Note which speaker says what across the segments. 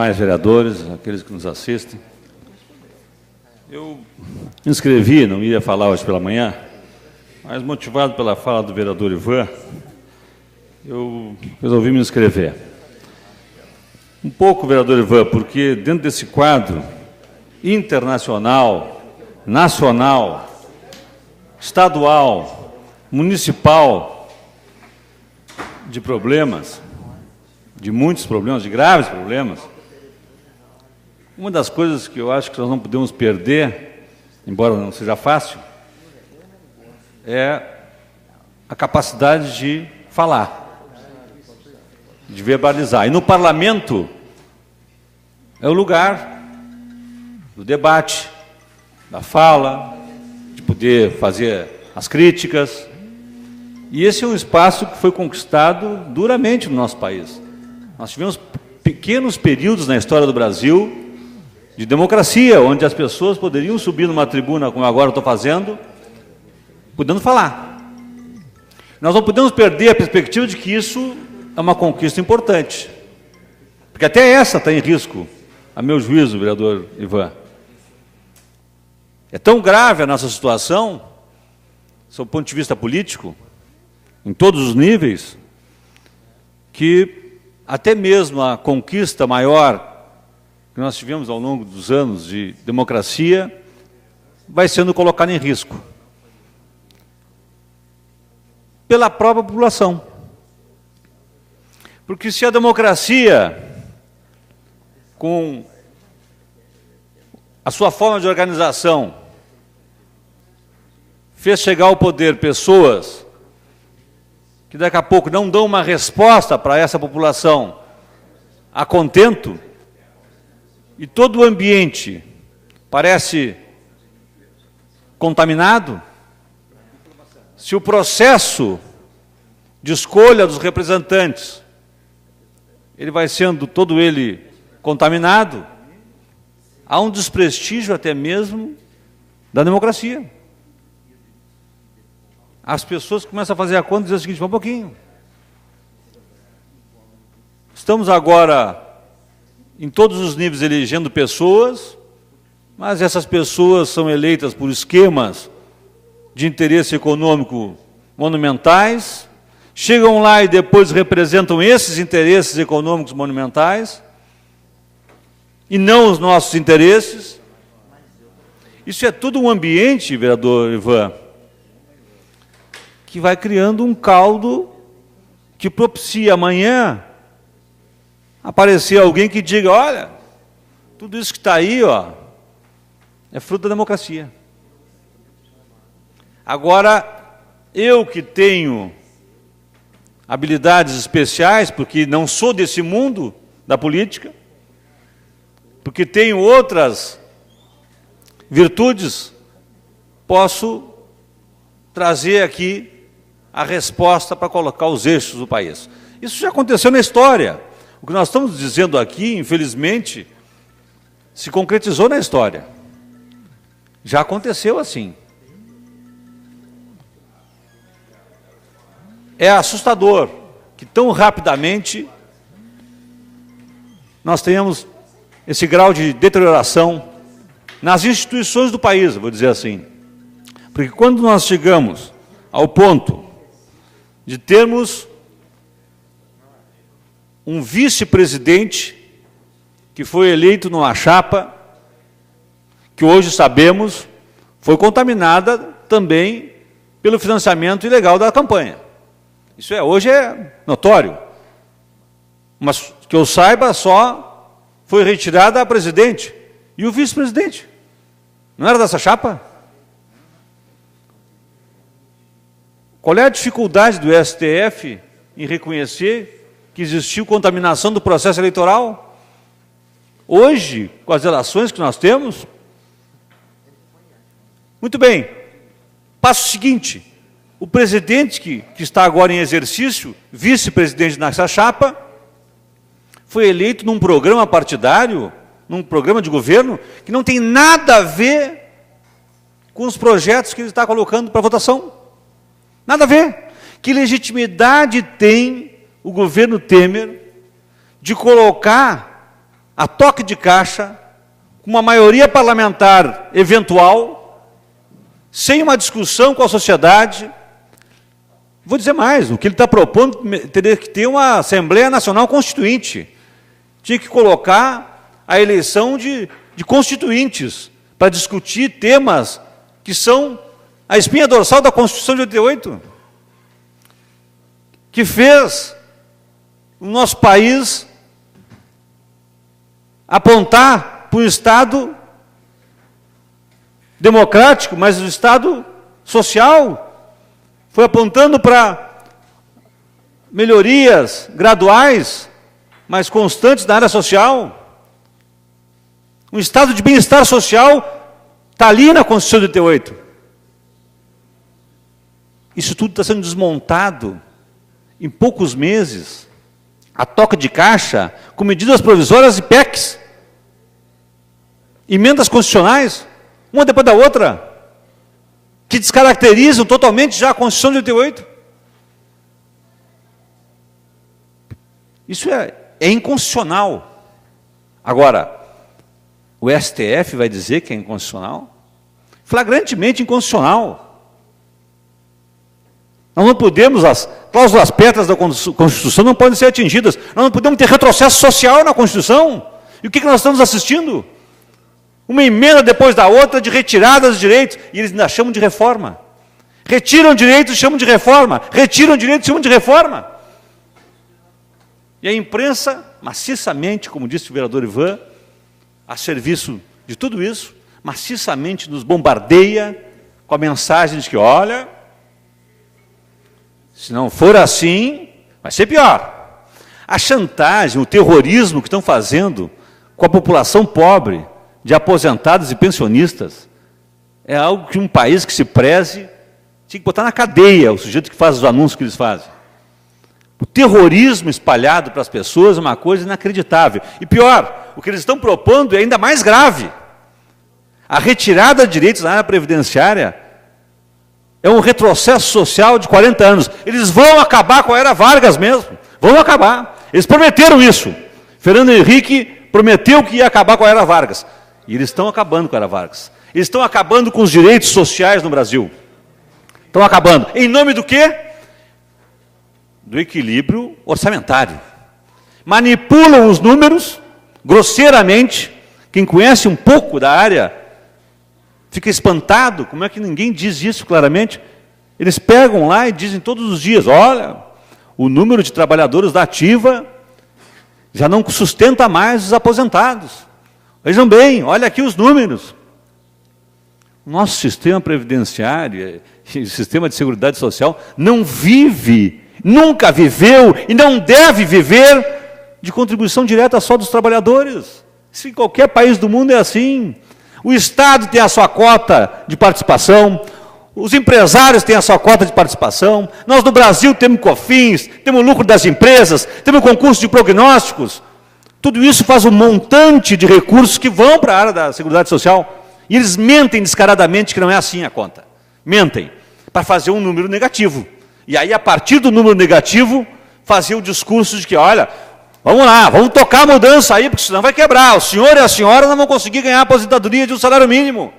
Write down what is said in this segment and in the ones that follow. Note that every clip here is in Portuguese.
Speaker 1: demais vereadores, aqueles que nos assistem. Eu me inscrevi, não ia falar hoje pela manhã, mas motivado pela fala do vereador Ivan, eu resolvi me inscrever. Um pouco, vereador Ivan, porque dentro desse quadro internacional, nacional, estadual, municipal, de problemas, de muitos problemas, de graves problemas, uma das coisas que eu acho que nós não podemos perder, embora não seja fácil, é a capacidade de falar, de verbalizar. E no parlamento é o lugar do debate, da fala, de poder fazer as críticas. E esse é um espaço que foi conquistado duramente no nosso país. Nós tivemos pequenos períodos na história do Brasil de democracia, onde as pessoas poderiam subir numa tribuna, como agora eu estou fazendo, podendo falar. Nós não podemos perder a perspectiva de que isso é uma conquista importante. Porque até essa está em risco, a meu juízo, vereador Ivan. É tão grave a nossa situação, sob o ponto de vista político, em todos os níveis, que até mesmo a conquista maior que nós tivemos ao longo dos anos de democracia vai sendo colocada em risco pela própria população. Porque se a democracia, com a sua forma de organização, fez chegar ao poder pessoas que daqui a pouco não dão uma resposta para essa população a contento, e todo o ambiente parece contaminado, se o processo de escolha dos representantes ele vai sendo todo ele contaminado, há um desprestígio até mesmo da democracia. As pessoas começam a fazer a conta e dizem o seguinte: um pouquinho. Estamos agora, em todos os níveis, elegendo pessoas, mas essas pessoas são eleitas por esquemas de interesse econômico monumentais, chegam lá e depois representam esses interesses econômicos monumentais, e não os nossos interesses. Isso é tudo um ambiente, vereador Ivan, que vai criando um caldo que propicia amanhã aparecer alguém que diga: olha, tudo isso que está aí, ó, é fruto da democracia. Agora, eu que tenho habilidades especiais, porque não sou desse mundo da política, porque tenho outras virtudes, posso trazer aqui a resposta para colocar os eixos do país. Isso já aconteceu na história. O que nós estamos dizendo aqui, infelizmente, se concretizou na história. Já aconteceu assim. É assustador que tão rapidamente nós tenhamos esse grau de deterioração nas instituições do país, vou dizer assim. Porque quando nós chegamos ao ponto de termos um vice-presidente que foi eleito numa chapa que hoje sabemos foi contaminada também pelo financiamento ilegal da campanha. Isso hoje é notório. Mas que eu saiba, só foi retirada a presidente e o vice-presidente. Não era dessa chapa? Qual é a dificuldade do STF em reconhecer que existiu contaminação do processo eleitoral? Hoje, com as relações que nós temos? Muito bem. Passo seguinte: o presidente que está agora em exercício, vice-presidente nessa chapa, foi eleito num programa partidário, num programa de governo, que não tem nada a ver com os projetos que ele está colocando para votação. Nada a ver. Que legitimidade tem o governo Temer de colocar a toque de caixa, com uma maioria parlamentar eventual, sem uma discussão com a sociedade. Vou dizer mais, o que ele está propondo teria que ter uma Assembleia Nacional Constituinte. Tinha que colocar a eleição de constituintes para discutir temas que são a espinha dorsal da Constituição de 88, que fez o nosso país apontar para o Estado democrático, mas o Estado social, foi apontando para melhorias graduais, mas constantes na área social. Um estado de bem-estar social está ali na Constituição de 88. Isso tudo está sendo desmontado em poucos meses, a toque de caixa, com medidas provisórias e PECs, emendas constitucionais, uma depois da outra, que descaracterizam totalmente já a Constituição de 88. Isso é inconstitucional. Agora, o STF vai dizer que é inconstitucional? Flagrantemente inconstitucional. Nós não podemos, as cláusulas pétreas da Constituição não podem ser atingidas. Nós não podemos ter retrocesso social na Constituição. E o que nós estamos assistindo? Uma emenda depois da outra de retirada dos direitos, e eles ainda chamam de reforma. Retiram direitos e chamam de reforma. Retiram direitos e chamam de reforma. E a imprensa, maciçamente, como disse o vereador Ivan, a serviço de tudo isso, maciçamente nos bombardeia com a mensagem de que, olha, se não for assim, vai ser pior. A chantagem, o terrorismo que estão fazendo com a população pobre, de aposentados e pensionistas, é algo que um país que se preze tinha que botar na cadeia o sujeito que faz os anúncios que eles fazem. O terrorismo espalhado para as pessoas é uma coisa inacreditável. E pior, o que eles estão propondo é ainda mais grave. A retirada de direitos na área previdenciária é um retrocesso social de 40 anos. Eles vão acabar com a era Vargas mesmo. Vão acabar. Eles prometeram isso. Fernando Henrique prometeu que ia acabar com a era Vargas. E eles estão acabando com a era Vargas. Eles estão acabando com os direitos sociais no Brasil. Estão acabando. Em nome do quê? Do equilíbrio orçamentário. Manipulam os números grosseiramente. Quem conhece um pouco da área fica espantado. Como é que ninguém diz isso claramente? Eles pegam lá e dizem todos os dias, olha, o número de trabalhadores da ativa já não sustenta mais os aposentados. Vejam bem, olha aqui os números. O nosso sistema previdenciário e sistema de seguridade social não vive, nunca viveu e não deve viver de contribuição direta só dos trabalhadores. Isso em qualquer país do mundo é assim. O Estado tem a sua cota de participação, os empresários têm a sua cota de participação, nós no Brasil temos COFINS, temos o lucro das empresas, temos concurso de prognósticos. Tudo isso faz um montante de recursos que vão para a área da Seguridade Social. E eles mentem descaradamente que não é assim a conta. Mentem, para fazer um número negativo. E aí, a partir do número negativo, fazer o discurso de que, olha, vamos lá, vamos tocar a mudança aí, porque senão vai quebrar. O senhor e a senhora não vão conseguir ganhar a aposentadoria de um salário mínimo.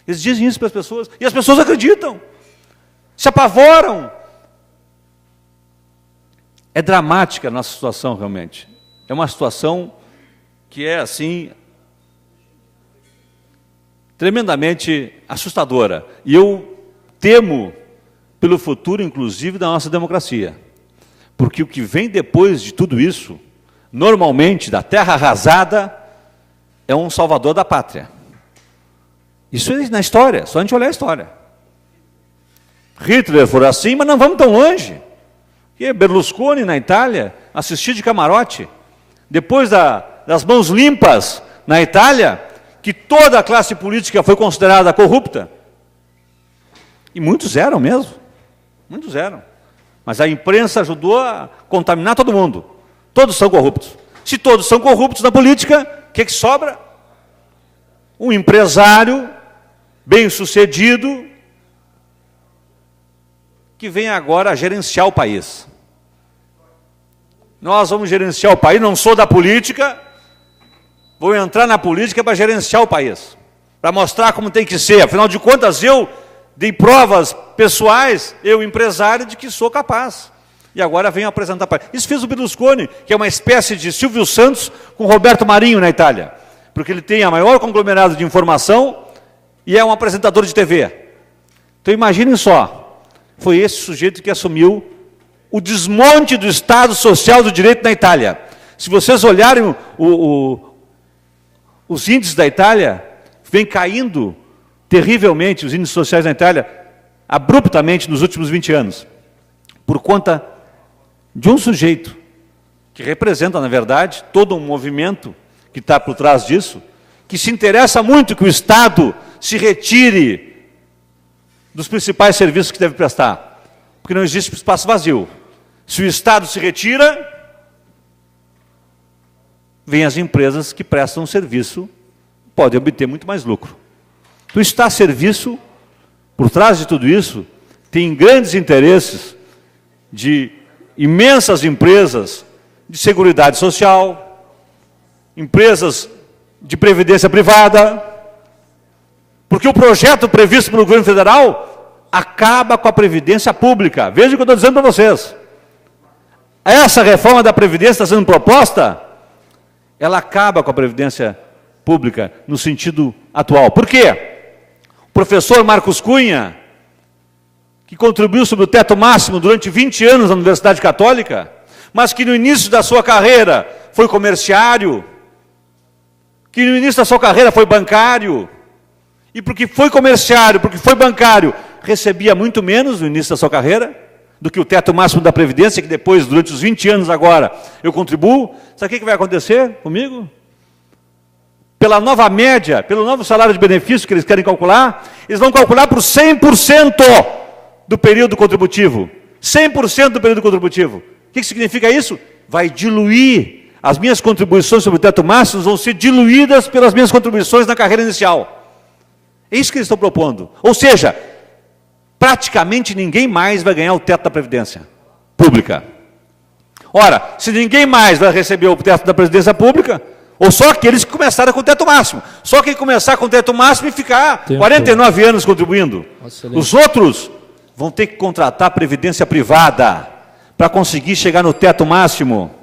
Speaker 1: Eles dizem isso para as pessoas, e as pessoas acreditam. Se apavoram. É dramática a nossa situação, realmente. É uma situação que é, assim, tremendamente assustadora. E eu temo pelo futuro, inclusive, da nossa democracia. Porque o que vem depois de tudo isso, normalmente, da terra arrasada, é um salvador da pátria. Isso é na história, só a gente olhar a história. Hitler foi assim, mas não vamos tão longe. E Berlusconi, na Itália, assistiu de camarote. Depois das mãos limpas na Itália, que toda a classe política foi considerada corrupta. E muitos eram mesmo. Muitos eram. Mas a imprensa ajudou a contaminar todo mundo. Todos são corruptos. Se todos são corruptos na política, o que sobra? Um empresário bem-sucedido que vem agora gerenciar o país. Nós vamos gerenciar o país, não sou da política, vou entrar na política para gerenciar o país, para mostrar como tem que ser. Afinal de contas, eu dei provas pessoais, eu empresário, de que sou capaz. E agora venho apresentar para ele. Isso fez o Berlusconi, que é uma espécie de Silvio Santos com Roberto Marinho na Itália, porque ele tem a maior conglomerado de informação e é um apresentador de TV. Então imaginem só, foi esse sujeito que assumiu o desmonte do Estado Social do Direito na Itália. Se vocês olharem os índices da Itália, vem caindo terrivelmente os índices sociais na Itália, abruptamente nos últimos 20 anos, por conta de um sujeito que representa, na verdade, todo um movimento que está por trás disso, que se interessa muito que o Estado se retire dos principais serviços que deve prestar, porque não existe espaço vazio. Se o Estado se retira, vêm as empresas que prestam serviço, podem obter muito mais lucro. Então, está a serviço, por trás de tudo isso, tem grandes interesses de imensas empresas de seguridade social, empresas de previdência privada, porque o projeto previsto pelo governo federal acaba com a previdência pública. Veja o que eu estou dizendo para vocês. Essa reforma da previdência está sendo proposta, ela acaba com a previdência pública no sentido atual. Por quê? O professor Marcos Cunha, que contribuiu sobre o teto máximo durante 20 anos na Universidade Católica, mas que no início da sua carreira foi comerciário, que no início da sua carreira foi bancário, e porque foi comerciário, porque foi bancário, recebia muito menos no início da sua carreira do que o teto máximo da Previdência, que depois, durante os 20 anos agora, eu contribuo. Sabe o que vai acontecer comigo? Pela nova média, pelo novo salário de benefício que eles querem calcular, eles vão calcular por 100% do período contributivo. 100% do período contributivo. O que significa isso? Vai diluir. As minhas contribuições sobre o teto máximo vão ser diluídas pelas minhas contribuições na carreira inicial. É isso que eles estão propondo. Ou seja, praticamente ninguém mais vai ganhar o teto da Previdência Pública. Ora, se ninguém mais vai receber o teto da Previdência Pública, ou só aqueles que começaram com o teto máximo. Só quem começar com o teto máximo e ficar 49 anos contribuindo. Excelente. Os outros vão ter que contratar previdência privada para conseguir chegar no teto máximo.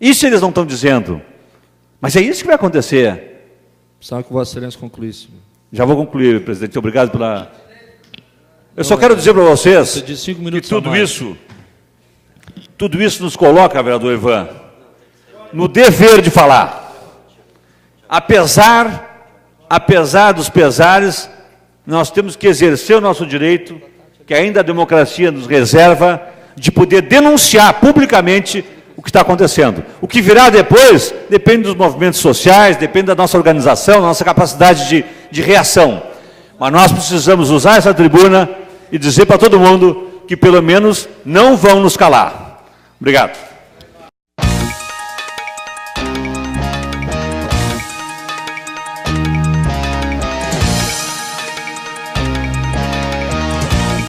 Speaker 1: Isso eles não estão dizendo. Mas é isso que vai acontecer.
Speaker 2: Precisava que Vossa Excelência concluísse.
Speaker 1: Já vou concluir, presidente. Obrigado pela... Eu só quero dizer para vocês que tudo isso nos coloca, vereador Ivan, no dever de falar. Apesar dos pesares, nós temos que exercer o nosso direito, que ainda a democracia nos reserva, de poder denunciar publicamente o que está acontecendo. O que virá depois depende dos movimentos sociais, depende da nossa organização, da nossa capacidade de reação. Mas nós precisamos usar essa tribuna e dizer para todo mundo que, pelo menos, não vão nos calar. Obrigado.